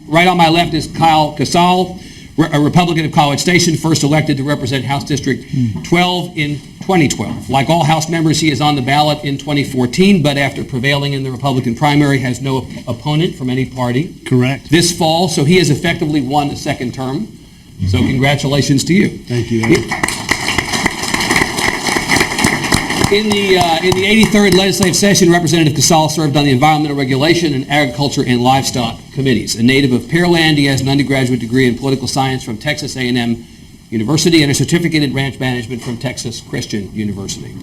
Right on my left is Kyle Casal, a Republican of College Station, first elected to represent House District 12 in 2012. Like all House members, he is on the ballot in 2014, but after prevailing in the Republican primary, has no opponent from any party. Correct. This fall, so he has effectively won a second term. So congratulations to you. Thank you. In the 83rd legislative session, Representative Casal served on the Environmental Regulation and Agriculture and Livestock Committees. A native of Pearland, he has an undergraduate degree in political science from Texas A&M University and a certificate in ranch management from Texas Christian University.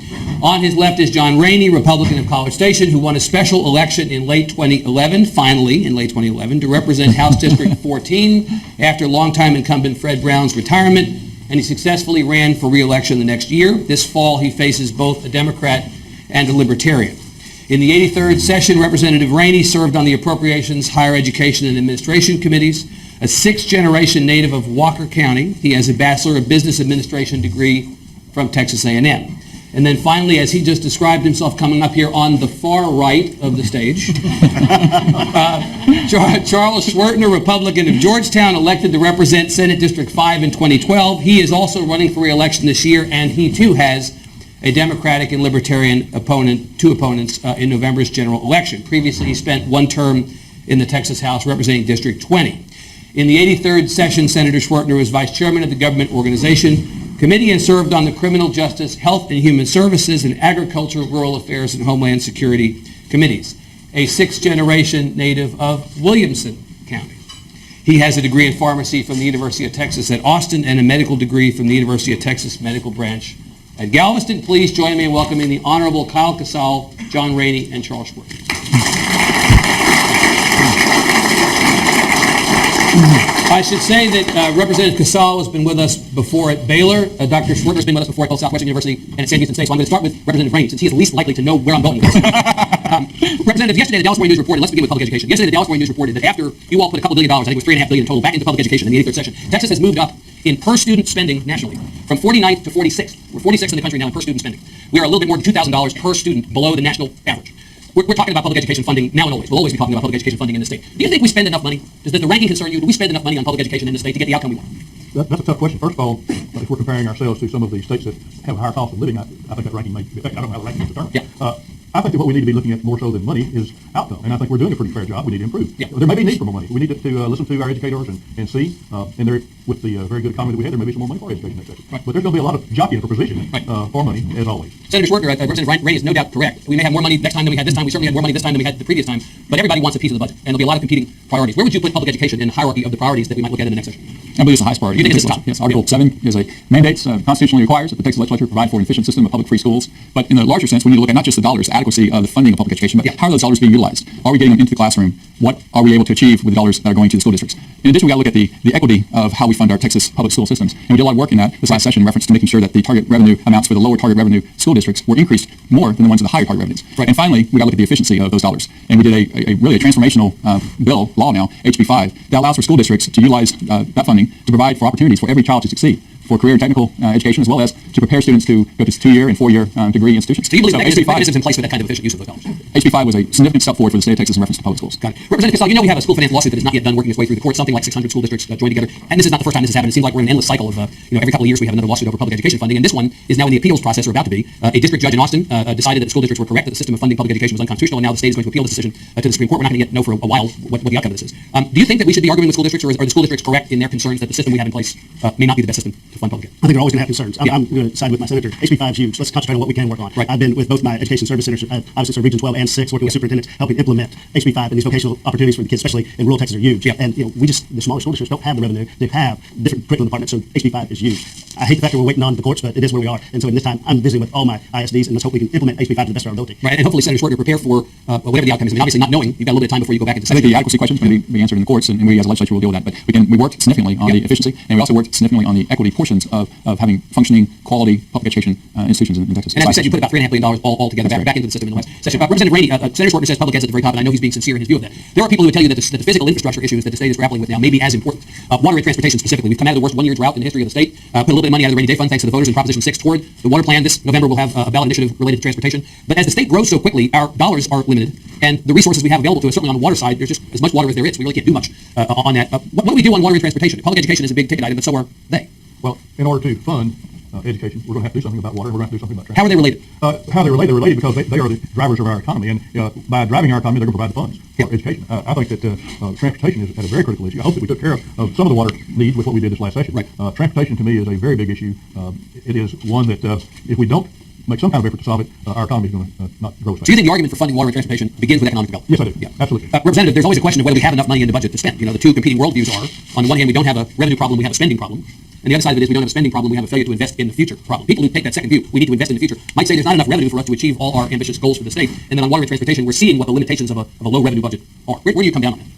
On his left is John Rainey, Republican of College Station, who won a special election in late 2011, finally in late 2011, to represent House District 14 after longtime incumbent Fred Brown's retirement, and he successfully ran for re-election the next year. This fall, he faces both a Democrat and a Libertarian. In the 83rd session, Representative Rainey served on the Appropriations, Higher Education, and Administration Committees. A sixth-generation native of Walker County, he has a Bachelor of Business Administration degree from Texas A&M. And then finally, as he just described himself coming up here on the far right of the stage, Charles Schwertner, Republican of Georgetown, elected to represent Senate District 5 in 2012. He is also running for re-election this year, and he too has a Democratic and Libertarian opponent, two opponents in November's general election. Previously, he spent one term in the Texas House representing District 20. In the 83rd session, Senator Schwertner was vice chairman of the Government Organization Committee and served on the Criminal Justice, Health and Human Services, and Agriculture, Rural Affairs, and Homeland Security Committees. A sixth-generation native of Williamson County. He has a degree in pharmacy from the University of Texas at Austin and a medical degree from the University of Texas Medical Branch at Galveston. Please join me in welcoming the Honorable Kyle Casal, John Rainey, and Charles Schwertner. I should say that Representative Casal has been with us before at Baylor. Dr. Schwertner has been with us before at both Southwestern University and at San Houston State. So I'm going to start with Representative Rainey, since he is least likely to know where I'm going with this. Representative, yesterday the Dallas Morning News reported, let's begin with public education. Yesterday the Dallas Morning News reported that after you all put a couple $1 billion, I think it was $3.5 billion in total, back into public education in the 83rd session, Texas has moved up in per student spending nationally from 49th to 46th. We're 46th in the country now in per student spending. We are a little bit more than $2,000 per student below the national average. We're talking about public education funding now and always. We'll always be talking about public education funding in the state. Do you think we spend enough money? Does the ranking concern you? Do we spend enough money on public education in the state to get the outcome we want? That's a tough question. First of all, if we're comparing ourselves to some of the states that have a higher cost of living, I think that ranking may be affected. I don't know how the ranking is determined. Yeah. I think that what we need to be looking at more so than money is outcome, and I think we're doing a pretty fair job. We need to improve. Yeah. There may be need for more money. We need to listen to our educators and see, and there, with the very good economy that we had, there may be some more money for education next session. Right. But there's going to be a lot of jockeying for position for money, as always. Senator Schwertner, Representative Rainey is no doubt correct. We may have more money next time than we had this time. We certainly had more money this time than we had the previous time. But everybody wants a piece of the budget, and there'll be a lot of competing priorities. Where would you put public education in the hierarchy of the priorities that we might look at in the next session? I believe it's the highest priority. You think it's the top? Yes, Article 7 is a mandates constitutionally requires that the Texas legislature provide for an efficient system of public free schools. But in the larger sense, we need to look at not just the dollars, the adequacy of the funding of public education, but how are those dollars being utilized? Are we getting them into the classroom? What are we able to achieve with the dollars that are going to the school districts? In addition, we got to look at the equity of how we fund our Texas public school systems. And we did a lot of work in that this last session in reference to making sure that the target revenue amounts for the lower target revenue school districts were increased more than the ones with the higher target revenues. Right. And finally, we got to look at the efficiency of those dollars. And we did a really transformational law now, HB 5, that allows for school districts to utilize that funding to provide for opportunities for every child to succeed, for career and technical education, as well as to prepare students to go to 2-year and 4-year degree institutions. Do you believe the mechanisms in place for that kind of efficient use of those dollars? HB 5 was a significant step forward for the state of Texas in reference to public schools. Got it. Representative Casal, you know we have a school finance lawsuit that is not yet done working its way through the courts. Something like 600 school districts joined together. And this is not the first time this has happened. It seems like we're in an endless cycle of, every couple of years we have another lawsuit over public education funding. And this one is now in the appeals process, or about to be. A district judge in Austin decided that the school districts were correct, that the system of funding public education was unconstitutional, and now the state is going to appeal this decision to the Supreme Court. We're not going to yet know for a while what the outcome of this is. Do you think that we should be arguing with school districts, or are the school districts correct in their concerns that the system we have in place may not be the best system to fund public ed? I think they're always going to have concerns. I'm going to side with my senator. HB 5 is huge. Let's concentrate on what we can work on. Right. I've been with both my education service centers, obviously so Region 12 and 6, working with superintendents, helping implement HB 5, and these vocational opportunities for the kids, especially in rural Texas, are huge. And the smaller school districts don't have the revenue. They have different curriculum departments, so HB 5 is huge. I hate the fact that we're waiting on the courts, but it is where we are. And so in this time, I'm visiting with all my ISDs, and let's hope we can implement HB 5 to the best of our ability. Right, and hopefully, Senator Schwertner, prepare for whatever the outcome is. I mean, obviously, not knowing, you've got a little bit of time before you go back into session. I think the adequacy question is going to be answered in the courts, and we as a legislature will deal with that. But we worked significantly on the efficiency, and we also worked significantly on the equity portions of having functioning, quality public education institutions in Texas. And as you said, you put about $3.5 billion all together back into the system in the last session. Representative Rainey, Senator Schwertner says public ed's at the very top, and I know he's being sincere in his view of that. There are people who would tell you that the physical infrastructure issues that the state is grappling with now may be as important. Water and transportation specifically. We've come out of the worst one-year drought in the history of the state, put a little bit of money out of the rainy day fund thanks to the voters in Proposition 6 toward the water plan. This November we'll have a ballot initiative related to transportation. But as the state grows so quickly, our dollars are limited. And the resources we have available to us, certainly on the water side, there's just as much water as there is. We really can't do much on that. What do we do on water and transportation? Public education is a big ticket item, but so are they. Well, in order to fund education, we're going to have to do something about water. We're going to have to do something about How are they related? how they're related? They're related because they are the drivers of our economy, and by driving our economy, they're going to provide the funds for education. I think that transportation is at a very critical issue. I hope that we took care of some of the water needs with what we did this last session. Right. Transportation to me is a very big issue. It is one that if we don't make some kind of effort to solve it, our economy is going to not grow as fast. So you think the argument for funding water and transportation begins with economic development? Yes, I do. Yeah. Absolutely. Representative, there's always a question of whether we have enough money in the budget to spend. You know, the two competing worldviews are, on the one hand, we don't have a revenue problem, we have a spending problem. And the other side of it is we don't have a spending problem, we have a failure to invest in the future problem. People who take that second view, we need to invest in the future, might say there's not enough revenue for us to achieve all our ambitious goals for the state. And then on water and transportation, we're seeing what the limitations of a low revenue budget are. Where do you come down on that?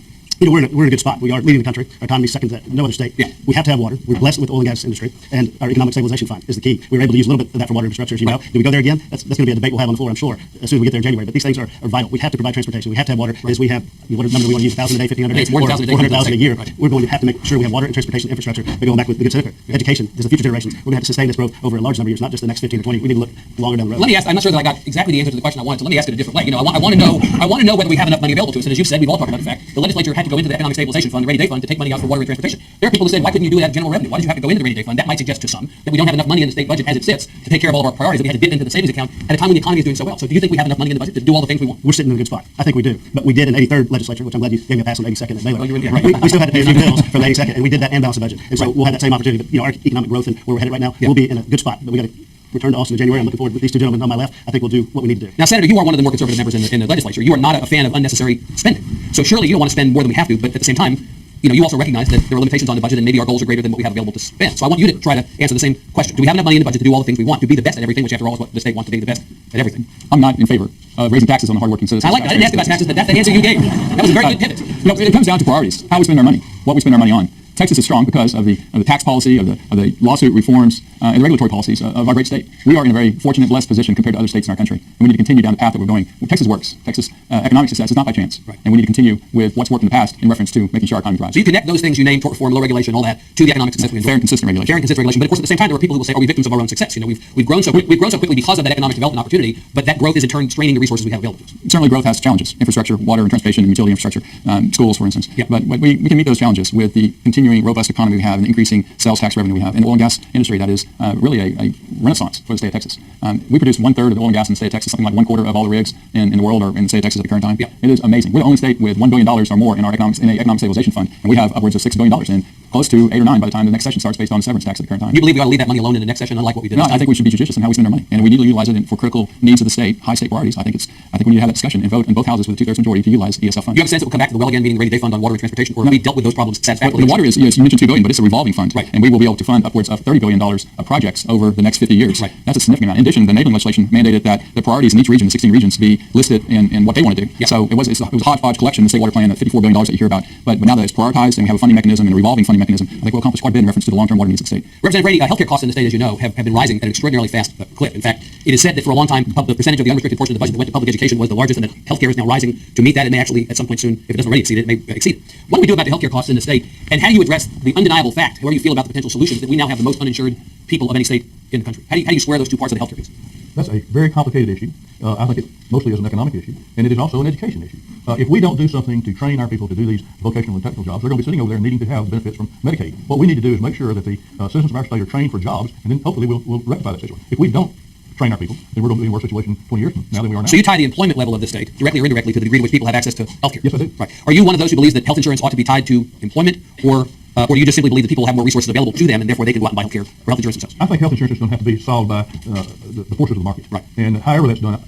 You know, we're in a good spot. We are leading the country. Our economy is second to no other state. Yeah. We have to have water. We're blessed with oil and gas industry, and our economic stabilization fund is the key. We were able to use a little bit of that for water infrastructure, as you know. Do we go there again? That's going to be a debate we'll have on the floor, I'm sure, as soon as we get there in January. But these things are vital. We have to provide transportation. We have to have water. As we have, what number do we want to use? 1,000 a day, 1,500 a day, It's more than 1,000 a day, 400,000 a year. right. We're going to have to make sure we have water and transportation infrastructure. But going back with the good senator, education is the future generations. We're going to have to sustain this growth over a large number of years, not just the next 15 or 20. We need to look longer down the road. Let me ask, I'm not sure that I got exactly the answer to the question I wanted, so let me ask it a different way. You know, I want to know whether we have enough money available to us. And as you've said, we've all talked about the fact the legislature had to go into the Economic Stabilization Fund, the Rainy Day Fund, to take money out for water and transportation. There are people who said, why couldn't you do that in general revenue? Why did you have to go into the Rainy Day Fund? That might suggest to some that we don't have enough money in the state budget as it sits to take care of all of our priorities, that we had to dip into the savings account at a time when the economy is doing so well. So do you think we have enough money in the budget to do all the things we want? We're sitting in a good spot. I think we do. But we did in 83rd legislature, which I'm glad you gave me a pass on 82nd at Baylor. Oh, you were in there, Right. right. We still had to pay a few bills for the 82nd, and we did that and balance the budget. And so we'll have that same opportunity. But, you know, our economic growth and where we're headed right now, we'll be in a good spot. But we got to return to Austin in January. I'm looking forward with these two gentlemen on my left. I think we'll do what we need to do. Now, Senator, you are one of the more conservative members in the legislature. You are not a fan of unnecessary spending. So surely you don't want to spend more than we have to, but at the same time, you know, you also recognize that there are limitations on the budget and maybe our goals are greater than what we have available to spend. So I want you to try to answer the same question. Do we have enough money in the budget to do all the things we want, to be the best at everything, which after all is what the state wants to be, the best at everything? I'm not in favor of raising taxes on the hardworking citizens. I didn't ask about taxes, but that's the answer you gave. That was a very good pivot. You know, it comes down to priorities. How we spend our money, what we spend our money on. Texas is strong because of the tax policy, of the lawsuit reforms, and the regulatory policies of our great state. We are in a very fortunate, blessed position compared to other states in our country. And we need to continue down the path that we're going. Well, Texas works. Texas economic success is not by chance. Right. And we need to continue with what's worked in the past in reference to making sure our economy thrives. So you connect those things you named, tort reform, low regulation, all that, to the economic success we enjoy. Fair and consistent regulation. Fair and consistent regulation. But of course, at the same time, there are people who will say, are we victims of our own success? You know, we've grown so quickly because of that economic development opportunity, but that growth is in turn straining the resources we have available to us. Certainly growth has challenges. Infrastructure, water and transportation and utility infrastructure, schools, for instance. Yeah. But we can meet those challenges with the continuing robust economy we have and increasing sales tax revenue we have in the oil and gas industry. That is really a renaissance for the state of Texas. We produce 1/3 of the oil and gas in the state of Texas, something like 1/4 of all the rigs in the world are in the state of Texas at the current time. Yeah. It is amazing. We're the only state with $1 billion or more in our economic stabilization fund, and we have upwards of $6 billion in, close to 8 or 9 by the time the next session starts based on severance tax at the current time. You believe we ought to leave that money alone in the next session, unlike what we did No, last time? I think we should be judicious in how we spend our money, and we need to utilize it for critical needs of the state, high state priorities. I think we need to have that discussion and vote in both houses with a 2/3 majority to utilize ESF funds. Do you have a sense it will come back to the well again, meaning the Rainy Day Fund on water and transportation, or have we dealt with those problems satisfactorily? The water is, yes, you mentioned $2 billion, but it's a revolving fund, Right. and we will be able to fund upwards of $30 billion of projects over the next 50 years. Right. That's a significant amount. In addition, the enabling legislation mandated that the priorities in each region, the 16 regions, be listed in what they want to do. Yeah. So it was a hodgepodge collection, the state water plan, the $54 billion that you hear about. But now that it's prioritized and we have a funding mechanism and a revolving funding mechanism, I think we'll accomplish quite a bit in reference to the long-term water needs of the state. Representative Brady, healthcare costs in the state, as you know, have been rising at an extraordinarily fast clip. In fact, it is said that for a long time, the percentage of the unrestricted portion of the budget that went to public education was the largest, and that healthcare is now rising to meet that. It may actually, at some point soon, if it doesn't already exceed it, may exceed it. What do we do about the healthcare costs in the state, and how do you address the undeniable fact, however you feel about the potential solutions, that we now have the most uninsured people of any state in the country? How do you square those two parts of the healthcare piece? That's a very complicated issue. I think it mostly is an economic issue, and it is also an education issue. If we don't do something to train our people to do these vocational and technical jobs, they're going to be sitting over there needing to have benefits from Medicaid. What we need to do is make sure that the citizens of our state are trained for jobs, and then hopefully we'll rectify that situation. If we don't train our people, then we're going to be in a worse situation 20 years from now than we are now. So you tie the employment level of the state, directly or indirectly, to the degree to which people have access to healthcare? Yes, I do. Right. Are you one of those who believes that health insurance ought to be tied to employment, or do you just simply believe that people have more resources available to them, and therefore they can go out and buy healthcare or health insurance themselves? I think health insurance is going to have to be solved by the forces of the market. Right. And however that's done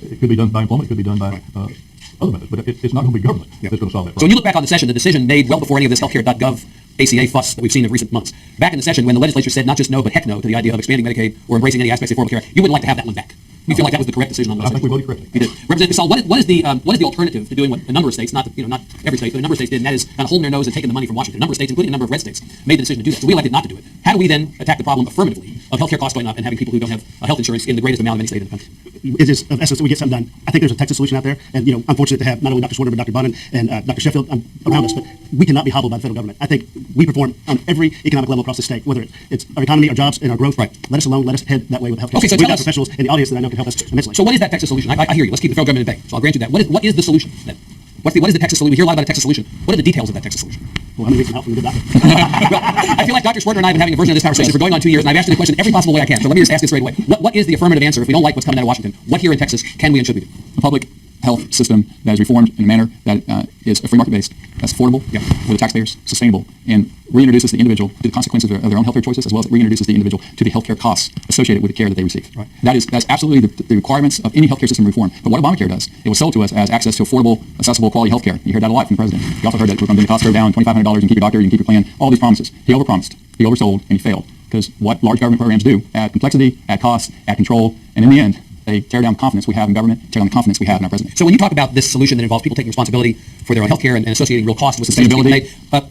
it could be done by employment, it could be done by other methods, but it's not going to be government that's going to solve that So when problem. you look back on the session, the decision made well before any of this healthcare.gov ACA fuss that we've seen in recent months. Back in the session when the legislature said not just no, but heck no to the idea of expanding Medicaid or embracing any aspects of affordable care, you wouldn't like to have that one back. You feel like that was the correct decision on the I think we legislation? voted correctly. You did. Representative Casal, what is the alternative to doing what a number of states, not every state, but a number of states did, and that is kind of holding their nose and taking the money from Washington. A number of states, including a number of red states, made the decision to do that. So we elected not to do it. How do we then attack the problem affirmatively of healthcare costs going up and having people who don't have health insurance in the greatest amount of any state in the country? It is of essence that we get something done. I think there's a Texas solution out there, and I'm fortunate to have not only Dr. Swarter but Dr. Bunnan and Dr. Sheffield around us. But we cannot be hobbled by the federal government. I think we perform on every economic level across the state, whether it's our economy, our jobs, and our growth. Right. Let us alone. Let us head that way with the healthcare. Okay, so We've tell got us- professionals in the audience that I know can help us immensely. So what is that Texas solution? I hear you. Let's keep the federal government at bay. So I'll grant you that. What is the solution then? What is the Texas solution? We hear a lot about a Texas solution. What are the details of that Texas solution? Well, how many weeks can help from the good doctor? I feel like Dr. Schwerter and I have been having a version of this conversation for going on 2 years, and I've asked you the question every possible way I can. So let me just ask it straight away. What is the affirmative answer if we don't like what's coming out of Washington? What here in Texas can we and should we do? A public health system that is reformed in a manner that is free market based, that's affordable for the taxpayers, sustainable, and reintroduces the individual to the consequences of their own healthcare choices, as well as it reintroduces the individual to the healthcare costs associated with the care that they receive. Right. That's absolutely the requirements of any healthcare system reform. But what Obamacare does, it was sold to us as access to affordable, accessible, quality healthcare. You heard that a lot from the president. You also heard that we're going to bring the cost curve down, $2,500, you can keep your doctor, you can keep your plan, all these promises. He overpromised, he oversold, and he failed. Because what large government programs do, add complexity, add cost, add control, and in the end, they tear down confidence we have in government, tear down the confidence we have in our president. So when you talk about this solution that involves people taking responsibility for their own health care and associating real costs with sustainability,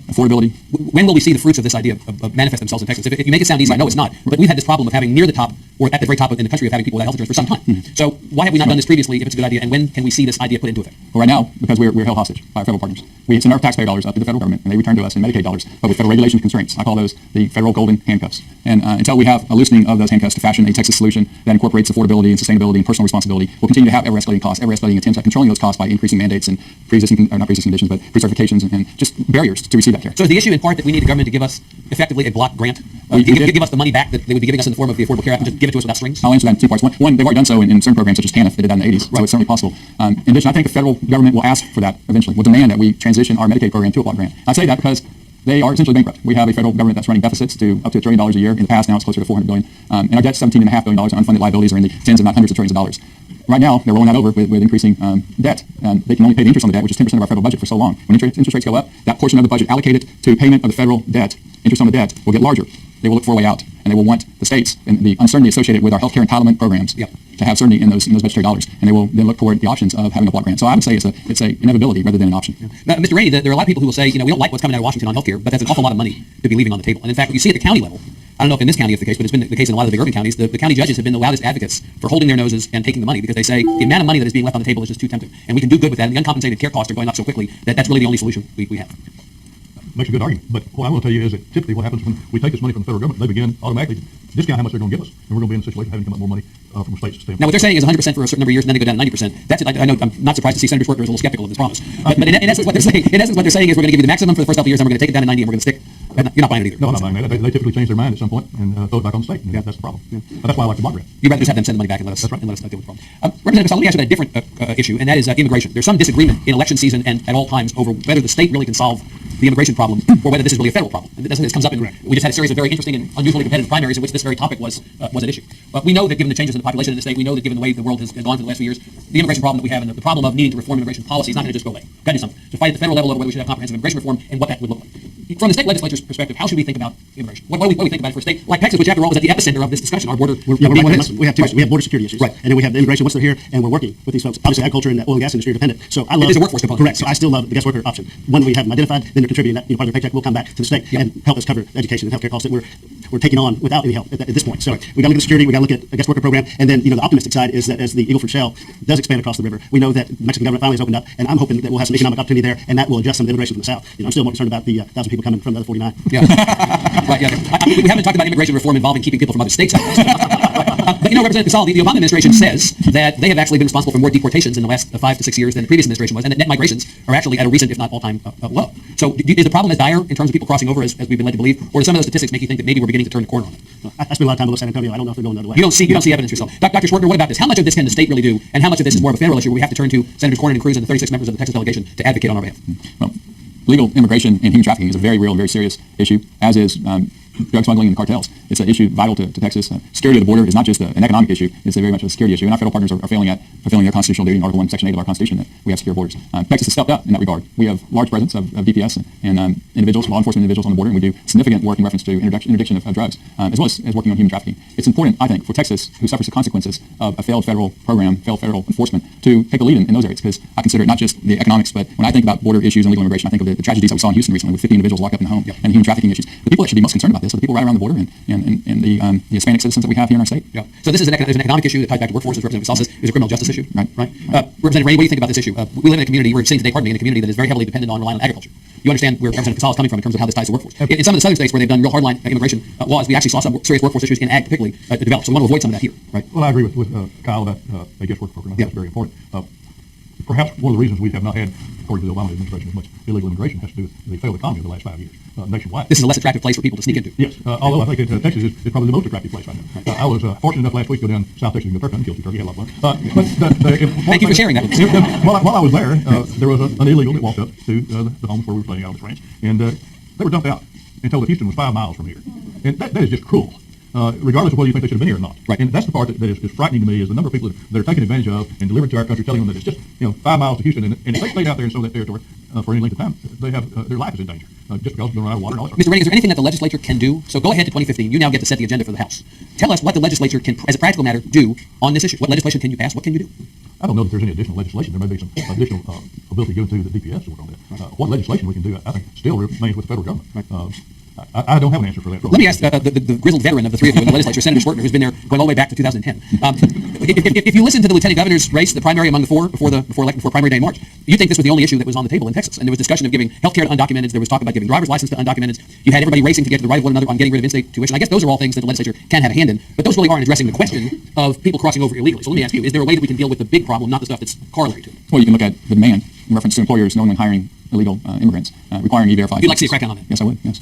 Affordability. when will we see the fruits of this idea of manifest themselves in Texas? If you make it sound easy, I know it's not, but we've had this problem of having near the top or at the very top in the country of having people without health insurance for some time. So why have we not done this previously if it's a good idea, and when can we see this idea put into effect? Well, right now, because we're held hostage by our federal partners. We send our taxpayer dollars up to the federal government, and they return to us in Medicaid dollars, but with federal regulation constraints. I call those the federal golden handcuffs. And until we have a loosening of those handcuffs to fashion a Texas solution that incorporates affordability and sustainability and personal responsibility, we'll continue to have ever-escalating costs, ever-escalating attempts at controlling those costs by increasing mandates and not pre-existing conditions, but pre-certifications and just barriers to receive that care. So is the issue in part that we need the government to give us effectively a block grant? Give us the money back that they would be giving us in the form of the Affordable Care Act and just give it to us without strings? I'll answer that in two parts. One, they've already done so in certain programs such as TANF. They did that in the 80s, so it's certainly possible. In addition, I think the federal government will ask for that eventually. Will demand that we transition our Medicaid program to a block grant. I say that because they are essentially bankrupt. We have a federal government that's running deficits to up to $1 trillion a year. In the past, now it's closer to $400 billion. And our debt's $17.5 billion. Our unfunded liabilities are in the tens, if not hundreds of trillions of dollars. Right now, they're rolling that over with increasing debt. They can only pay the interest on the debt, which is 10% of our federal budget for so long. When interest rates go up, that portion of the budget allocated to payment of the federal debt, interest on the debt, will get larger. They will look for a way out, and they will want the states and the uncertainty associated with our healthcare entitlement programs to have certainty in those budgetary dollars, and they will then look toward the options of having a block grant. So I would say it's a inevitability rather than an option. Now, Mr. Rainey, there are a lot of people who will say, we don't like what's coming out of Washington on healthcare, but that's an awful lot of money to be leaving on the table. And in fact, what you see at the county level, I don't know if in this county it's the case, but it's been the case in a lot of the big urban counties, the county judges have been the loudest advocates for holding their noses and taking the money because they say the amount of money that is being left on the table is just too tempting. And we can do good with that, and the uncompensated care costs are going up so quickly that that's really the only solution we have. Makes a good argument. But what I want to tell you is that typically what happens when we take this money from the federal government, they begin automatically to discount how much they're going to give us. And we're going to be in a situation of having to come up with more money from states to state. Now, what they're saying is 100% for a certain number of years, and then they go down to 90%. That's it. I know I'm not surprised to see Senator Schwerter is a little skeptical of this promise. But in essence, what they're saying, is we're going to give you the maximum for the first couple of years, and we're going to take it down to 90, and we're going to stick. You're not buying it either. No, I'm not buying that. They typically change their mind at some point and throw it back on the state. And that's the problem. But that's why I like the block grant. You'd rather just have them send the money back and let us deal with the problem. Representative Casal, let me ask you about a different issue, and that is immigration. There's some disagreement in election season and at all times over whether the state really can solve the immigration problem or whether this is really a federal problem. And this comes up in, we just had a series of very interesting and unusually competitive primaries in which this very topic was at issue. But we know that given the changes in the population in the state, we know that given the way the world has gone for the last few years, the immigration problem that we have and the problem of needing to reform immigration policy is not going to just go away. Got to do something. To fight at the federal level over whether we should have comprehensive immigration reform and what that would look like. From the state legislature's perspective, how should we think about immigration? What do we think about it for a state like Texas, which after all is at the epicenter of this discussion? Our border. We have two issues. We have border security issues, and then we have the immigration once they're here, and we're working with these folks. Obviously, agriculture and the oil and gas industry are dependent. So I love There's a workforce component. Correct. So I still love the guest worker option. When we have them identified, then they're contributing that part of their paycheck will come back to the state and help us cover education and healthcare costs that we're taking on without any help at this point. So we got to look at the security. We got to look at a guest worker program, and then the optimistic side is that as the Eagle Ford Shale does expand across the river, we know that the Mexican government finally has opened up, and I'm hoping that we'll have some economic opportunity there, and that will adjust some of the immigration from the south. I'm still more concerned about the 1,000 people coming from the other 49. Yeah. Right, yeah. We haven't talked about immigration reform involving keeping people from other states out. But Representative Casal, the Obama administration says that they have actually been responsible for more deportations in the last 5 to 6 years than the previous administration was, and that net migrations are actually at a recent, if not all-time low. So is the problem as dire in terms of people crossing over as we've been led to believe, or do some of those statistics make you think that maybe we're beginning to turn the corner on it? I spend a lot of time with San Antonio. I don't know if they're going the other way. You don't see evidence yourself. Dr. Schwerter, what about this? How much of this can the state really do, and how much of this is more of a federal issue where we have to turn to Senators Cornyn and Cruz and the 36 members of the Texas delegation to advocate on our behalf? Well, legal immigration and human trafficking is a very real and very serious issue, as is drug smuggling and cartels. It's an issue vital to Texas. Security of the border is not just an economic issue, it's very much a security issue. And our federal partners are failing at fulfilling their constitutional duty in Article 1, Section 8 of our Constitution that we have secure borders. Texas has stepped up in that regard. We have large presence of DPS and individuals, law enforcement individuals on the border, and we do significant work in reference to interdiction of drugs, as well as working on human trafficking. It's important, I think, for Texas, who suffers the consequences of a failed federal program, failed federal enforcement, to take a lead in those areas, because I consider it not just the economics, but when I think about border issues and legal immigration, I think of the tragedies that we saw in Houston recently with 50 individuals locked up in the home and human trafficking issues. The people that should be most concerned about this are the people right around the border and the Hispanic citizens that we have here in our state. Yeah. So this is there's an economic issue that ties back to workforce, as Representative Casal says, is a criminal justice issue. Right. Representative Rainey, what do you think about this issue? We live in a community, we're sitting today, in a community that is very heavily dependent on, relying on agriculture. you understand where Representative Casal is coming from in terms of how this ties to workforce. In some of the southern states where they've done real hardline immigration laws, we actually saw some serious workforce issues in ag particularly develop. So we want to avoid some of that here, right? Well, I agree with Kyle about a guest work program. I think that's very important. Perhaps one of the reasons we have not had, according to the Obama administration, as much illegal immigration has to do with the failed economy of the last 5 years nationwide. This is a less attractive place for people to sneak into. Yes, although I think Texas is probably the most attractive place right now. I was fortunate enough last week to go down South Texas and go turkey hunting, kill some turkey, had a lot of fun. Thank you for sharing that with us. While I was there, there was an illegal that walked up to the homes where we were staying out on this ranch, and they were dumped out and told that Houston was 5 miles from here. And that is just cruel. Regardless of whether you think they should have been here or not. Right. And that's the part that is frightening to me is the number of people that are taken advantage of and delivered to our country, telling them that it's just 5 miles to Houston, and if they stayed out there in some of that territory for any length of time, they have their life is in danger just because they're going to run out of water and all that. Mr. Rainey, is there anything that the legislature can do? So go ahead to 2015. You now get to set the agenda for the House. Tell us what the legislature can, as a practical matter, do on this issue. What legislation can you pass? What can you do? I don't know that there's any additional legislation. There may be some additional ability given to the DPS to work on that. What legislation we can do, I think, still remains with the federal government. Right. I don't have an answer for that. Let me ask the grizzled veteran of the three of you in the legislature, Senator Schwertner, who's been there going all the way back to 2010. If you listen to the lieutenant governor's race, the primary among the four before primary day in March, you think this was the only issue that was on the table in Texas, and there was discussion of giving health care to undocumented. There was talk about giving driver's license to undocumented. You had everybody racing to get to the right of one another on getting rid of in-state tuition. I guess those are all things that the legislature can have a hand in, but those really aren't addressing the question of people crossing over illegally. So let me ask you: is there a way that we can deal with the big problem, not the stuff that's corollary to it? Well, you can look at the demand in reference to employers knowingly hiring illegal immigrants, requiring E-Verify. You'd like to see a crackdown on that? Yes, I would, yes.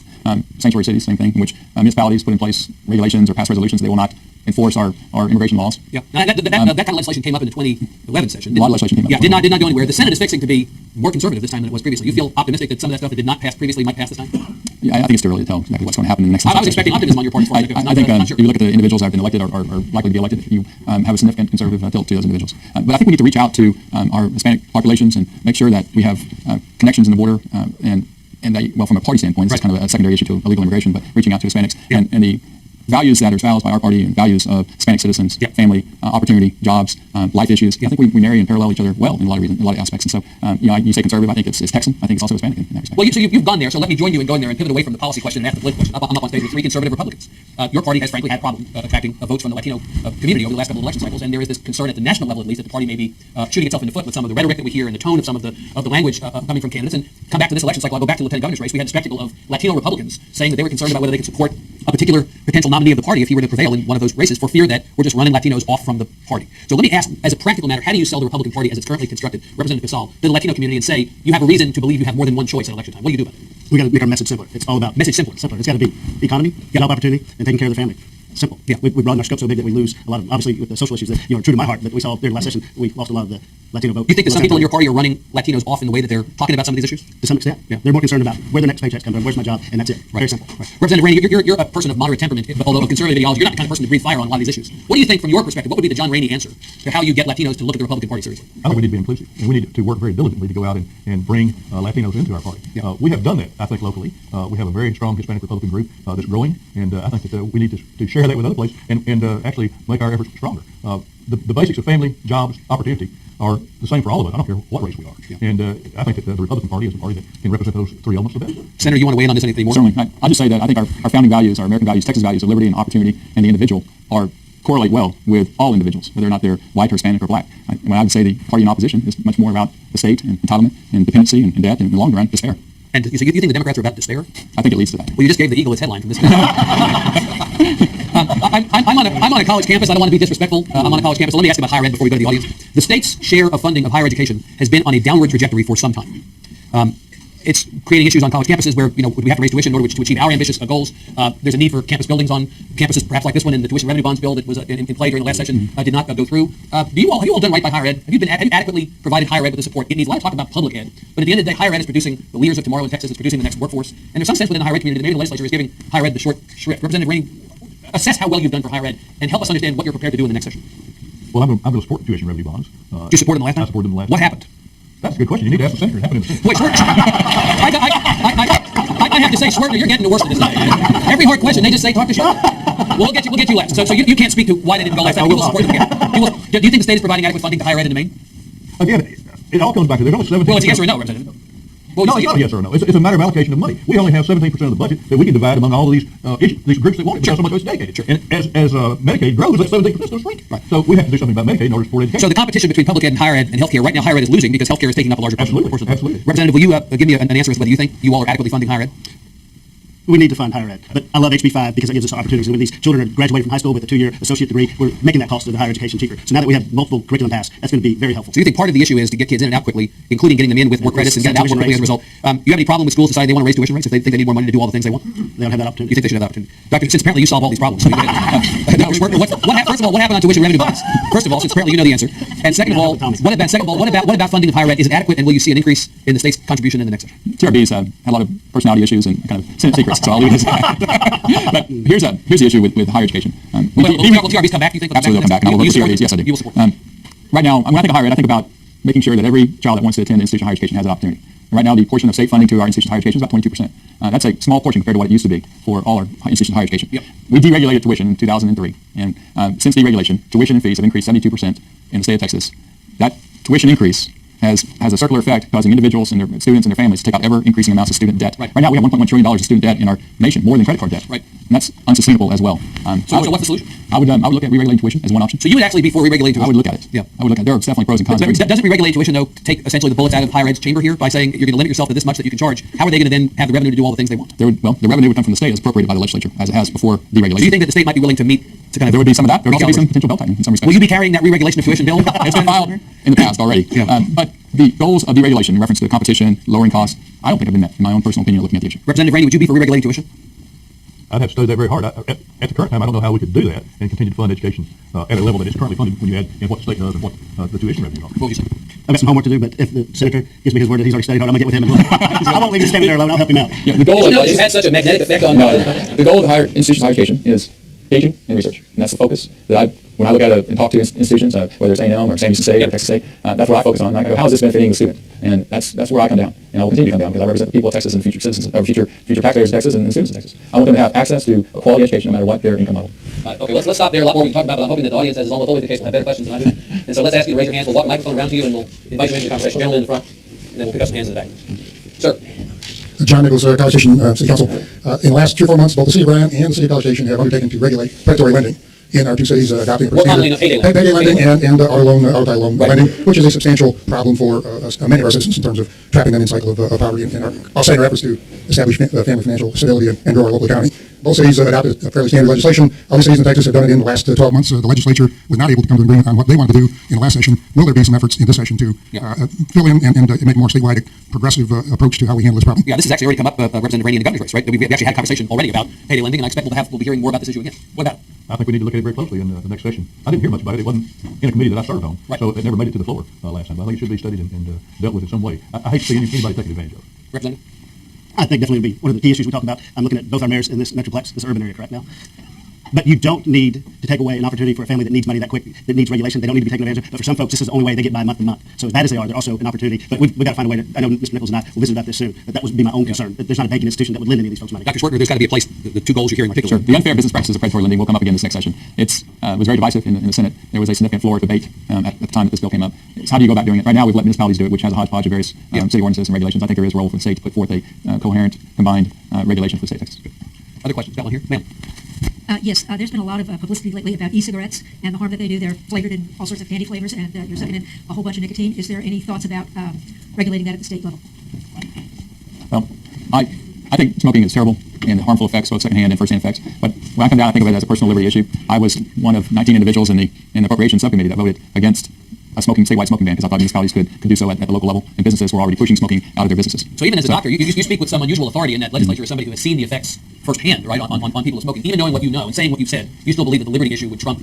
Sanctuary cities, same thing, in which municipalities put in place regulations or pass resolutions. They will not enforce our immigration laws. Yeah, now, that kind of legislation came up in the 2011 session. A lot of legislation came up. Yeah, did not go anywhere. The Senate is fixing to be more conservative this time than it was previously. You feel optimistic that some of that stuff that did not pass previously might pass this time? Yeah, I think it's too early to tell exactly what's going to happen in the next. I was expecting optimism on your part. As far as I think not sure. if you look at the individuals that have been elected or are likely to be elected, you have a significant conservative tilt to those individuals. But I think we need to reach out to our Hispanic populations and make sure that we have connections in the border and that, well, from a party standpoint, this is kind of a secondary issue to illegal immigration, but reaching out to Hispanics and the values that are espoused by our party and values of Hispanic citizens, family, opportunity, jobs, life issues. I think we marry and parallel each other well in a lot of reasons, a lot of aspects. And so, you say conservative, I think it's Texan. I think it's also Hispanic in that respect. Well, you've gone there, so let me join you in going there and pivot away from the policy question and ask the political question. I'm up on stage with three conservative Republicans. Your party has frankly had problems attracting votes from the Latino community over the last couple of election cycles, and there is this concern at the national level, at least, that the party may be shooting itself in the foot with some of the rhetoric that we hear and the tone of some of the language coming from candidates. And come back to this election cycle, I'll go back to the lieutenant governor's race. We had the spectacle of Latino Republicans saying that they were concerned about whether they could support a particular potential nominee of the party if he were to prevail in one of those races for fear that we're just running Latinos off from the party. So let me ask, as a practical matter, how do you sell the Republican Party as it's currently constructed, Representative Casal, to the Latino community and say you have a reason to believe you have more than one choice at election time? What do you do about it? We got to make our message simpler. It's all about Message simpler. Simpler. It's got to be economy, job opportunity, and taking care of the family. Simple. Yeah, we broaden our scope so big that we lose a lot of, obviously, with the social issues that are true to my heart, that we saw during the last session, we lost a lot of the Latino vote. You think that some people in your party are running Latinos off in the way that they're talking about some of these issues? To some extent, yeah. They're more concerned about where the next paychecks come from, where's my job, and that's it. Very simple. Right. Representative Rainey, you're a person of moderate temperament, but although of conservative ideology, you're not the kind of person to breathe fire on a lot of these issues. What do you think, from your perspective, what would be the John Rainey answer to how you get Latinos to look at the Republican Party seriously? I think we need to be inclusive, and we need to work very diligently to go out and bring Latinos into our party. We have done that, I think, locally. We have a very strong Hispanic Republican group that's growing, and I think that we need to share that with other places and actually make our efforts stronger. The basics of family, jobs, opportunity are the same for all of us. I don't care what race we are. And I think that the Republican Party is a party that can represent those three elements the best. Senator, you want to weigh in on this anything more? Certainly. I'll just say that I think our founding values, our American values, Texas values of liberty and opportunity and the individual correlate well with all individuals, whether or not they're white or Hispanic or black. I would say the party in opposition is much more about the state and entitlement and dependency and debt and, in the long run, despair. And so you think the Democrats are about despair? I think it leads to that. Well, you just gave the Eagle its headline from this. I'm on a college campus. I don't want to be disrespectful. I'm on a college campus. So let me ask you about higher ed before we go to the audience. The state's share of funding of higher education has been on a downward trajectory for some time. It's creating issues on college campuses where, we have to raise tuition in order to achieve our ambitious goals. There's a need for campus buildings on campuses, perhaps like this one, in the tuition revenue bonds bill that was in play during the last session did not go through. Have you all done right by higher ed? Have you adequately provided higher ed with the support it needs? A lot of talk about public ed, but at the end of the day, higher ed is producing the leaders of tomorrow in Texas. It's producing the next workforce. And there's some sense within the higher ed community that maybe the legislature is giving higher ed the short shrift. Representative Rainey, assess how well you've done for higher ed and help us understand what you're prepared to do in the next session. Well, I'm going to support the tuition revenue bonds. You supported them the last time? I supported them the last What time. happened? That's a good question. You need to ask the senator. It happened in the Senate. Wait, Schwertner. I have to say, Schwertner, you're getting the worst of this now. Every hard question, they just say, talk to Schwertner. We'll get you last. So you can't speak to why they didn't go last time. You will support them again. Do you think the state is providing adequate funding to higher ed in Maine? Again, it all comes back to there's only 17. Well, it's a yes or a no, Representative. Well, No, it's not a yes or a no. It's a matter of allocation of money. We only have 17% of the budget that we can divide among all of these groups that want it because so much of it's dedicated. And as Medicaid grows, that 17% is going to shrink. Right. So we have to do something about Medicaid in order to support education. So the competition between public ed and higher ed and healthcare, right now higher ed is losing because healthcare is taking up a larger portion of the Absolutely. Representative, will you give me an answer as to whether you think you all are adequately funding higher ed? We need to fund higher ed, but I love HB5 because it gives us opportunities. And when these children are graduating from high school with a 2-year associate degree, we're making that cost of the higher education cheaper. So now that we have multiple curriculum paths, that's going to be very helpful. So you think part of the issue is to get kids in and out quickly, including getting them in with more credits and getting out more quickly as a result? You have any problem with schools deciding they want to raise tuition rates if they think they need more money to do all the things they want? They don't have that opportunity. You think they should have that opportunity? Doctor, since apparently you solve all these problems. First of all, what happened on tuition revenue bonds? First of all, since apparently you know the answer. And second of all, what about funding of higher ed? Is it adequate, and will you see an increase in the state's contribution in the next session? TRB's had a lot of personality issues and kind of Senate secrets, so I'll leave it at But here's the issue with higher education. Will TRBs come back, do you think? Absolutely, they'll come back, and I will work with TRBs. Yes, I do. You will support Right now, when I think of higher ed, I think about making sure that every child that wants to attend an institution of higher education has an opportunity. And right now, the portion of state funding to our institution of higher education is about 22%. That's a small portion compared to what it used to be for all our institutions of higher education. Yep. We deregulated tuition in 2003, and since deregulation, tuition and fees have increased 72% in the state of Texas. That tuition increase has a circular effect, causing individuals and their students and their families to take out ever-increasing amounts of student debt. Right. Now, we have $1.1 trillion of student debt in our nation, more than credit card debt. Right. And that's unsustainable as well. So what's the solution? I would look at re-regulating tuition as one option. So you would actually be for re-regulating tuition? I would look at it. Yeah. I would look at it. There are definitely pros and cons. Doesn't re-regulating tuition, though, take essentially the bullets out of higher ed's chamber here by saying you're going to limit yourself to this much that you can charge? How are they going to then have the revenue to do all the things they want? The revenue would come from the state as appropriated by the legislature, as it has before deregulation. Do you think that the state might be willing to meet to kind of... There would be some of that. There could be some potential belt tightening in some respects. Will you be carrying that re-regulation of tuition bill? It's been filed in the past already. Yeah. But the goals of deregulation in reference to competition, lowering costs, I don't think have been met, in my own personal opinion, looking at the issue. Representative Rainey, would you be for re-regulating tuition? I'd have to study that very hard. At the current time, I don't know how we could do that and continue to fund education at a level that it's currently funded when you add in what the state does and what the tuition revenue are. What would you say? I've got some homework to do, but if the senator gives me his word that he's already studied hard, I'm going to get with him. I won't leave you standing there alone. I'll help him out. Yeah, the goal Did you know you had such a magnetic effect on... the goal of the higher institutions of higher education is teaching and research, and that's the focus that when I look at and talk to institutions, whether it's A&M or Sam Houston State or Texas State, that's what I focus on. I go, how is this benefiting the student? And that's where I come down, and I will continue to come down because I represent the people of Texas and future citizens, or future taxpayers of Texas and students of Texas. I want them to have access to a quality education no matter what their income level. Okay, let's stop there. A lot more we can talk about, but I'm hoping that the audience, as is almost always the case, will have better questions than I do. And so let's ask you to raise your hands. We'll walk the microphone around to you, and we'll invite you into the conversation. Gentleman in the front, and then we'll pick up some hands in the back. Sir. John Nichols, College Station City Council. In the last 3 or 4 months, both the City of Bryan and the City of College Station have undertaken to regulate predatory lending in our two cities, adopting a More commonly known as payday lending and auto title loan lending, which is a substantial problem for many of our citizens in terms of trapping them in a cycle of poverty and our offsetting our efforts to establish family financial stability and grow our local economy. Both cities adopted fairly standard legislation. Other cities in Texas have done it in the last 12 months. The legislature was not able to come to an agreement on what they wanted to do in the last session. Will there be some efforts in this session to fill in and make a more statewide progressive approach to how we handle this problem? Yeah, this has actually already come up, Representative Rainey, in the governor's race, right? We've actually had a conversation already about payday lending, and I expect we'll be hearing more about this issue again. What about it? I think we need to look at it very closely in the next session. I didn't hear much about it. It wasn't in a committee that I served on, Right. so it never made it to the floor last time. But I think it should be studied and dealt with in some way. I hate to see anybody taking advantage of it. Representative? I think definitely would be one of the key issues we talk about. I'm looking at both our mayors in this metroplex, this urban area, correct now. But you don't need to take away an opportunity for a family that needs money that quick, that needs regulation. They don't need to be taken advantage of. But for some folks, this is the only way they get by month to month. So as bad as they are, they're also an opportunity. But we've got to find a way to, I know Mr. Nichols and I will visit about this soon, but that would be my own concern. That there's not a banking institution that would lend any of these folks money. Dr. Schwertner, there's got to be a place, the two goals you're hearing Sure. articulated. The unfair business practices of predatory lending will come up again this next session. It was very divisive in the Senate. There was a significant floor debate at the time that this bill came up. It's how do you go about doing it? Right now, we've let municipalities do it, which has a hodgepodge of various city ordinances and regulations. I think there is a role for the state to put forth a coherent, combined regulation for the state of Texas. Other questions? Got one here? Ma'am. Yes, there's been a lot of publicity lately about e-cigarettes and the harm that they do. They're flavored in all sorts of candy flavors, and you're sucking in a whole bunch of nicotine. Is there any thoughts about regulating that at the state level? Well, I think smoking is terrible and harmful effects, both secondhand and firsthand effects. But when I come down, I think of it as a personal liberty issue. I was one of 19 individuals in the appropriations subcommittee that voted against a statewide smoking ban because I thought municipalities could do so at the local level, and businesses were already pushing smoking out of their businesses. So even as a doctor, you speak with some unusual authority in that legislature as somebody who has seen the effects firsthand, right, on people smoking. Even knowing what you know and saying what you've said, you still believe that the liberty issue would trump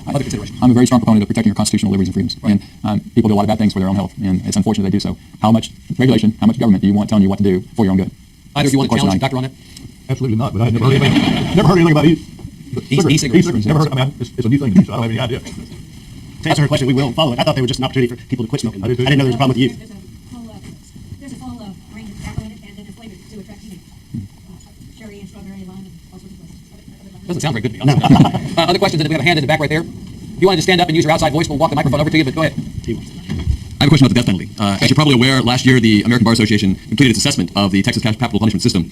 other considerations. I'm a very strong proponent of protecting your constitutional liberties and freedoms. Right. And people do a lot of bad things for their own health, and it's unfortunate they do so. How much regulation, how much government do you want telling you what to do for your own good? Either of you want to challenge the doctor on that? Absolutely not. But I never heard anything about e-cigarettes. E-cigarettes. Never heard. I mean, it's a new thing to me, so I don't have any idea. To answer her question, we will follow it. I thought they were just an opportunity for people to quit smoking. I do too. didn't know there was a problem with you. There's a full range of tobacco in it, and then they're flavored to attract teenagers. Cherry and strawberry, lime, and all sorts of flavors. Doesn't sound very good to me, honestly. Other questions? And we have a hand in the back right there. If you wanted to stand up and use your outside voice, we'll walk the microphone over to you, but go ahead. have a question about the death penalty. As you're probably aware, last year the American Bar Association completed its assessment of the Texas capital punishment system.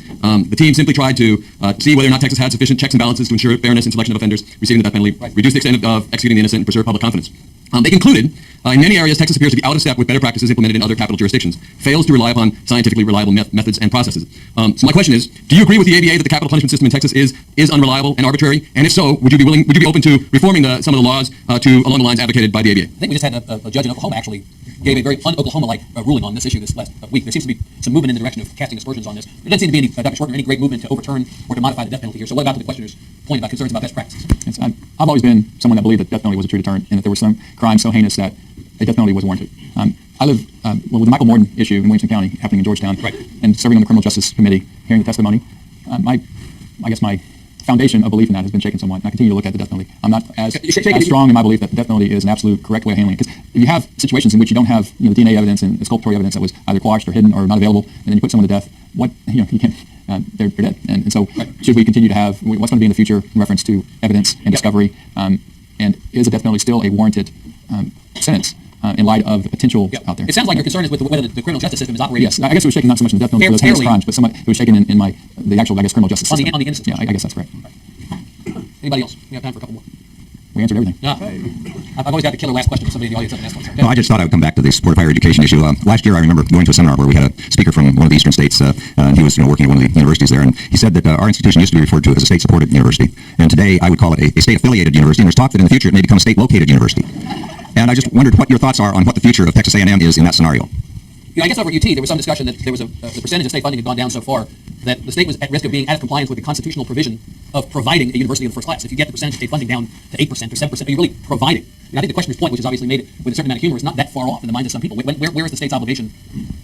The team simply tried to see whether or not Texas had sufficient checks and balances to ensure fairness in selection of offenders receiving the death penalty, reduce the extent of executing the innocent, and preserve public confidence. They concluded, in many areas, Texas appears to be out of step with better practices implemented in other capital jurisdictions, fails to rely upon scientifically reliable methods and processes. So my question is, do you agree with the ABA that the capital punishment system in Texas is unreliable and arbitrary? And if so, would you be open to reforming some of the laws along the lines advocated by the ABA? I think we just had a judge in Oklahoma actually gave a very un-Oklahoma-like ruling on this issue this last week. There seems to be some movement in the direction of casting aspersions on this. There doesn't seem to be any, Dr. Schwartner, any great movement to overturn or to modify the death penalty here. So what about the questioner's point about concerns about best practices? Yes, I've always been someone that believed that death penalty was a true deterrent and that there was some crime so heinous that a death penalty was warranted. I live with the Michael Morden issue in Williamson County happening in Georgetown, and serving on the Criminal Justice Committee, hearing the testimony. I guess my foundation of belief in that has been shaken somewhat, and I continue to look at the death penalty. I'm not as strong in my belief that the death penalty is an absolute correct way of handling it. Because if you have situations in which you don't have the DNA evidence and exculpatory evidence that was either quashed or hidden or not available, and then you put someone to death, you can't. They're dead, and so should we continue to have what's going to be in the future in reference to evidence and discovery, and is a death penalty still a warranted sentence in light of the potential out there? It sounds like your concern is with whether the criminal justice system is operating. Yes, I guess it was shaken not so much in the death penalty for those heinous crimes, but somewhat it was shaken in the actual, I guess, criminal justice system. On the innocent. Yeah, I guess that's correct. Anybody else? We have time for a couple more. We answered everything. Yeah. I've always got the killer last question if somebody in the audience doesn't ask one. No, I just thought I would come back to the support of higher education issue. Last year, I remember going to a seminar where we had a speaker from one of the eastern states, and he was working at one of the universities there, and he said that our institution used to be referred to as a state-supported university, and today I would call it a state-affiliated university, and there's talk that in the future it may become a state-located university. And I just wondered what your thoughts are on what the future of Texas A&M is in that scenario. I guess over at UT, there was some discussion that there was the percentage of state funding had gone down so far that the state was at risk of being out of compliance with the constitutional provision of providing a university in the first class. If you get the percentage of state funding down to 8% or 7%, you're really providing. And I think the questioner's point, which is obviously made with a certain amount of humor, is not that far off in the minds of some people. Where is the state's obligation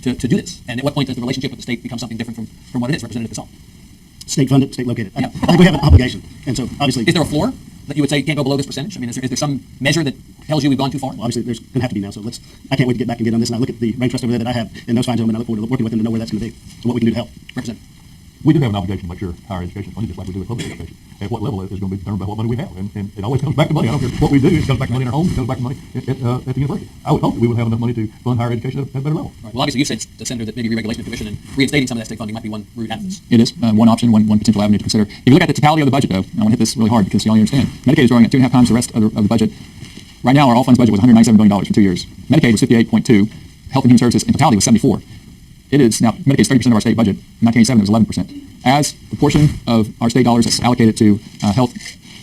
to do this? And at what point does the relationship with the state become something different from what it is, Representative Gasol? State funded, state located. I think we have an obligation, and so obviously. Is there a floor that you would say you can't go below this percentage? I mean, is there some measure that tells you we've gone too far? Well, obviously, there's going to have to be now. So I can't wait to get back and get on this. And I look at the brain trust over there that I have in those fine gentlemen. I look forward to working with them to know where that's going to be. So what we can do to help. Representative. We do have an obligation to make sure higher education is funded just like we do with public education. At what level is going to be determined by what money we have. And it always comes back to money. I don't care what we do. It comes back to money in our homes. It comes back to money at the university. I would hope that we would have enough money to fund higher education at a better level. Right. Well, obviously, you said, Senator, that maybe re-regulation of the commission and reinstating some of that state funding might be one route out of this. It is one option, one potential avenue to consider. If you look at the totality of the budget, though, and I want to hit this really hard because you all understand, Medicaid is growing at 2.5 times the rest of the budget. Right now, our all funds budget was $197 billion for 2 years. Medicaid was 58.2. Health and Human Services in totality was 74. It is now Medicaid is 30% of our state budget. In 1987, it was 11%. As the portion of our state dollars that's allocated to health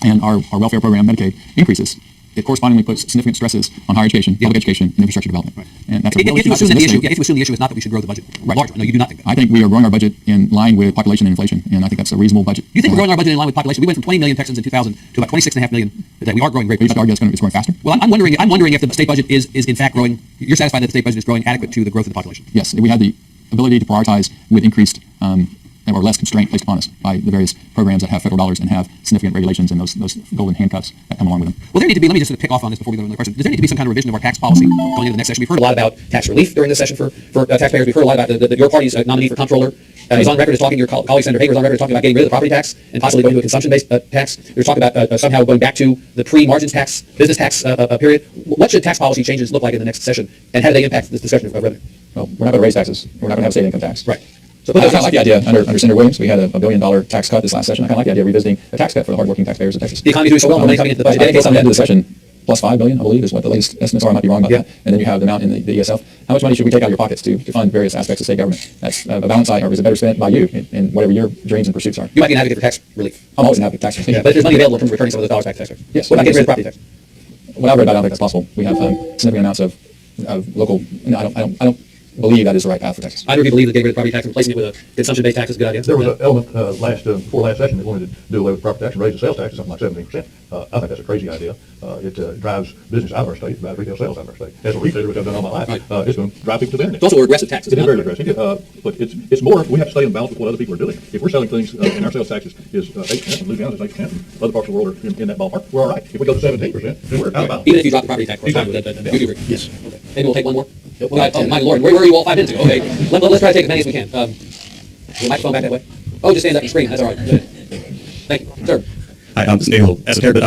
and our welfare program, Medicaid, increases, it correspondingly puts significant stresses on higher education, public education, and infrastructure development. Right. And that's if you assume that the issue is not that we should grow the budget larger. No, you do not think that. I think we are growing our budget in line with population and inflation, and I think that's a reasonable budget. You think we're growing our budget in line with population? We went from 20 million Texans in 2000 to about 26.5 million today. We are growing very quickly. You argue it's growing faster? Well, I'm wondering if the state budget is in fact growing. You're satisfied that the state budget is growing adequate to the growth of the population? Yes. We had the ability to prioritize with increased or less constraint placed upon us by the various programs that have federal dollars and have significant regulations and those golden handcuffs that come along with them. Well, there need to be, let me just sort of pick off on this before we go to another question. Does there need to be some kind of revision of our tax policy going into the next session? We've heard a lot about tax relief during this session for taxpayers. We've heard a lot about your party's nominee for comptroller. He's on record as talking, your colleague Senator Hager is on record as talking about getting rid of the property tax and possibly going to a consumption-based tax. There's talk about somehow going back to the pre-margins tax, business tax period. What should tax policy changes look like in the next session, and how do they impact this discussion of revenue? Well, we're not going to raise taxes. We're not going to have state income tax. Right. So I like the idea under Senator Williams. We had a $1 billion tax cut this last session. I kind of like the idea of revisiting a tax cut for the hardworking taxpayers of Texas. The economy is doing so well, money coming into the budget. I think based on the end of the session, plus $5 billion, I believe, is what the latest estimates are. I might be wrong about that. And then you have the amount in the ESF. How much money should we take out of your pockets to fund various aspects of state government? That's a balance or is it better spent by you in whatever your dreams and pursuits are? You might be an advocate for tax relief. I'm always an advocate for tax relief. Yeah, but there's money available in terms of returning some of those dollars back to taxpayers. Yes. What about getting rid of property tax? What I've read, I don't think that's possible. We have significant amounts of local. No, I don't believe that is the right path for Texas. I do believe that getting rid of property tax and replacing it with a consumption-based tax is a good idea. There was an element before last session that wanted to do away with property tax and raise the sales tax to something like 17%. I think that's a crazy idea. It drives business out of our state, drives retail sales out of our state. As a retailer, which I've done all my life, it's going to drive people to the internet. It's also a regressive tax. It is very regressive. But it's more, we have to stay in balance with what other people are doing. If we're selling things and our sales tax is 8%, and Louisiana is 8%, and other parts of the world are in that ballpark, we're all right. If we go to 17%, then we're out of balance. Even if you drop the property tax, you do agree? Yes. Okay. Maybe we'll take one more? Oh, my Lord, where were you all 5 minutes ago? Okay, let's try to take as many as we can. The microphone back that way. Oh, just stand up and scream. That's all right. Thank you. Sir. Hi, this may be a little esoteric, but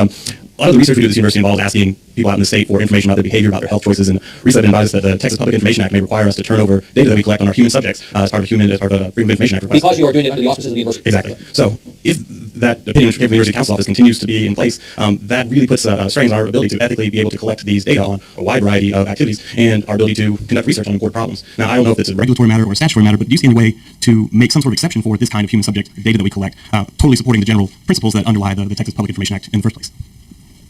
a lot of the research we do at this university involves asking people out in the state for information about their behavior, about their health choices, and recently I've been advised that the Texas Public Information Act may require us to turn over data that we collect on our human subjects as part of a Freedom of Information Act request. Because you are doing it under the auspices of the university. Exactly. So if that opinion from the University Council Office continues to be in place, that really puts strains on our ability to ethically be able to collect these data on a wide variety of activities and our ability to conduct research on important problems. Now, I don't know if it's a Regulatory matter or a statutory matter, but do you see any way to make some sort of exception for this kind of human subject data that we collect, totally supporting the general principles that underlie the Texas Public Information Act in the first place?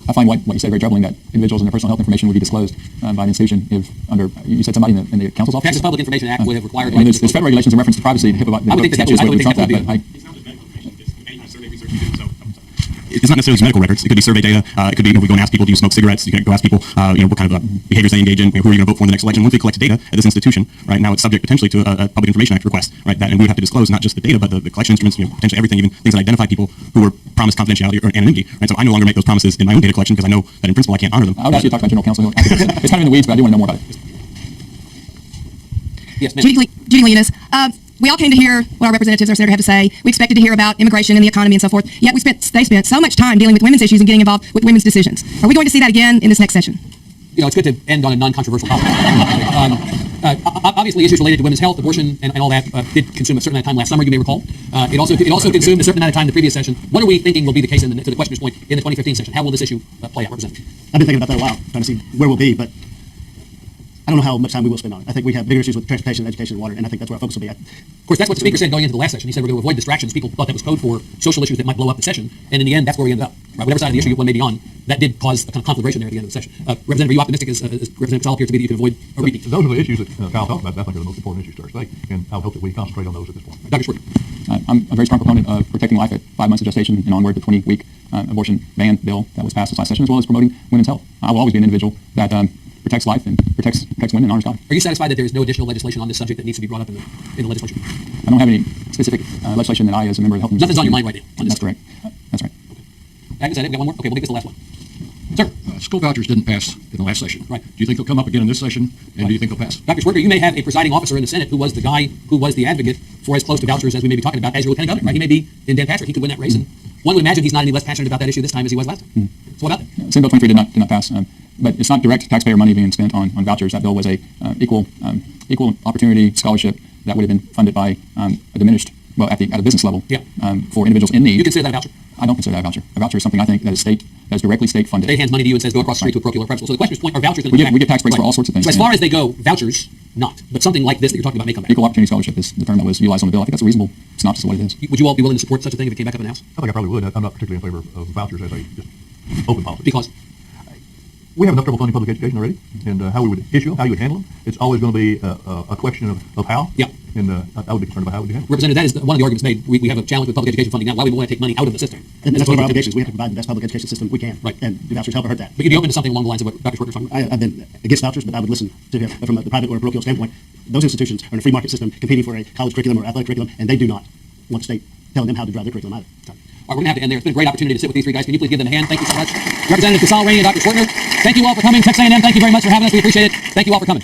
I find what you said very troubling, that individuals and their personal health information would be disclosed by the institution if under, you said somebody in the council's office? Texas Public Information Act would have required. I mean, there's federal regulations in reference to privacy. HIPAA, I would think that statutes would- I would think trump that would but be- It's not necessarily medical records. It could be survey data. It could be, we go and ask people, do you smoke cigarettes? You can go ask people, what kind of behaviors they engage in, who are you going to vote for in the next election. Once we collect data at this institution, right now it's subject potentially to a Public Information Act request, right? That, and we would have to disclose not just the data, but the collection instruments, potentially everything, even things that identify people who were promised confidentiality or anonymity, right? So I no longer make those promises in my own data collection because I know that in principle I can't honor them. I would ask you to talk about general counsel. It's kind of in the weeds, but I do want to know more about it. Yes, ma'am. Judy Leonis. We all came to hear what our representatives, our senator, have to say. We expected to hear about immigration and the economy and so forth. Yet they spent so much time dealing with women's issues and getting involved with women's decisions. Are we going to see that again in this next session? It's good to end on a non-controversial topic. Obviously, issues related to women's health, abortion, and all that did consume a certain amount of time last summer, you may recall. It also consumed a certain amount of time in the previous session. What are we thinking will be the case, to the questioner's point, in the 2015 session? How will this issue play out, Representative? I've been thinking about that a while, trying to see where we'll be, but I don't know how much time we will spend on it. I think we have bigger issues with transportation, education, and water, and I think that's where our focus will be. Of course, that's what the speaker said going into the last session. He said we're going to avoid distractions. People thought that was code for social issues that might blow up the session, and in the end, that's where we ended up. Right? Whatever side of the issue one may be on, that did cause a kind of conflagration there at the end of the session. Representative, are you optimistic, as Representative Casal appears to be, that you can avoid a repeat? Those are the issues that Kyle talked about. I think are the most important issues to our state, and I would hope that we concentrate on those at this point. Dr. Schwartz. I'm a very strong proponent of protecting life at 5 months of gestation and onward, the 20-week abortion ban bill that was passed this last session, as well as promoting women's health. I will always be an individual that protects life and protects women and honors God. Are you satisfied that there is no additional legislation on this subject that needs to be brought up in the legislation? I don't have any specific legislation that I, as a member of the Health and Nothing's on your mind right now on this That's correct. That's right. Agnes, I got one more? Okay, we'll make this the last one. Sir. School vouchers didn't pass in the last session. Right. Do you think they'll come up again in this session, and do you think they'll pass? Dr. Schwerter, you may have a presiding officer in the Senate who was the guy who was the advocate for as close to vouchers as we may be talking about as your lieutenant governor, right? He may be in Dan Patrick. He could win that race, and one would imagine he's not any less passionate about that issue this time as he was last time. So what about that? Senate Bill 23 did not pass, but it's not direct taxpayer money being spent on vouchers. That bill was a equal opportunity scholarship that would have been funded by a diminished, well, at a business level, for individuals in need. You consider that a voucher? I don't consider that a voucher. A voucher is something I think that is directly state funded. State hands money to you and says go across the street to a parochial or principal. So the question's point, are vouchers going to We get tax breaks for all sorts of things. So as far as they go, vouchers, not. But something like this that you're talking about may come back. Equal opportunity scholarship is the term that was utilized on the bill. I think that's a reasonable synopsis of what it is. Would you all be willing to support such a thing if it came back up in the House? I think I probably would. I'm not particularly in favor of vouchers as a just open policy. Because? We have enough trouble funding public education already, and how we would issue them, how you would handle them. It's always going to be a question of how. Yeah. And I would be concerned about how we handle it. Representative, that is one of the arguments made. We have a challenge with public education funding now. Why we want to take money out of the system? And that's one of our obligations. We have to provide the best public education system we can. Right. And do vouchers help or hurt that? But you'd be open to something along the lines of what Dr. Schwartz was talking about? I've been against vouchers, but I would listen to him from the private or parochial standpoint. Those institutions are in a free market system competing for a college curriculum or athletic curriculum, and they do not want the state telling them how to drive their curriculum either. All right, we're going to have to end there. It's been a great opportunity to sit with these three guys. Can you please give them a hand? Thank you so much. Representative Casal, Rainey, and Dr. Schwartner, thank you all for coming. Texas A&M, thank you very much for having us. We appreciate it. Thank you all for coming.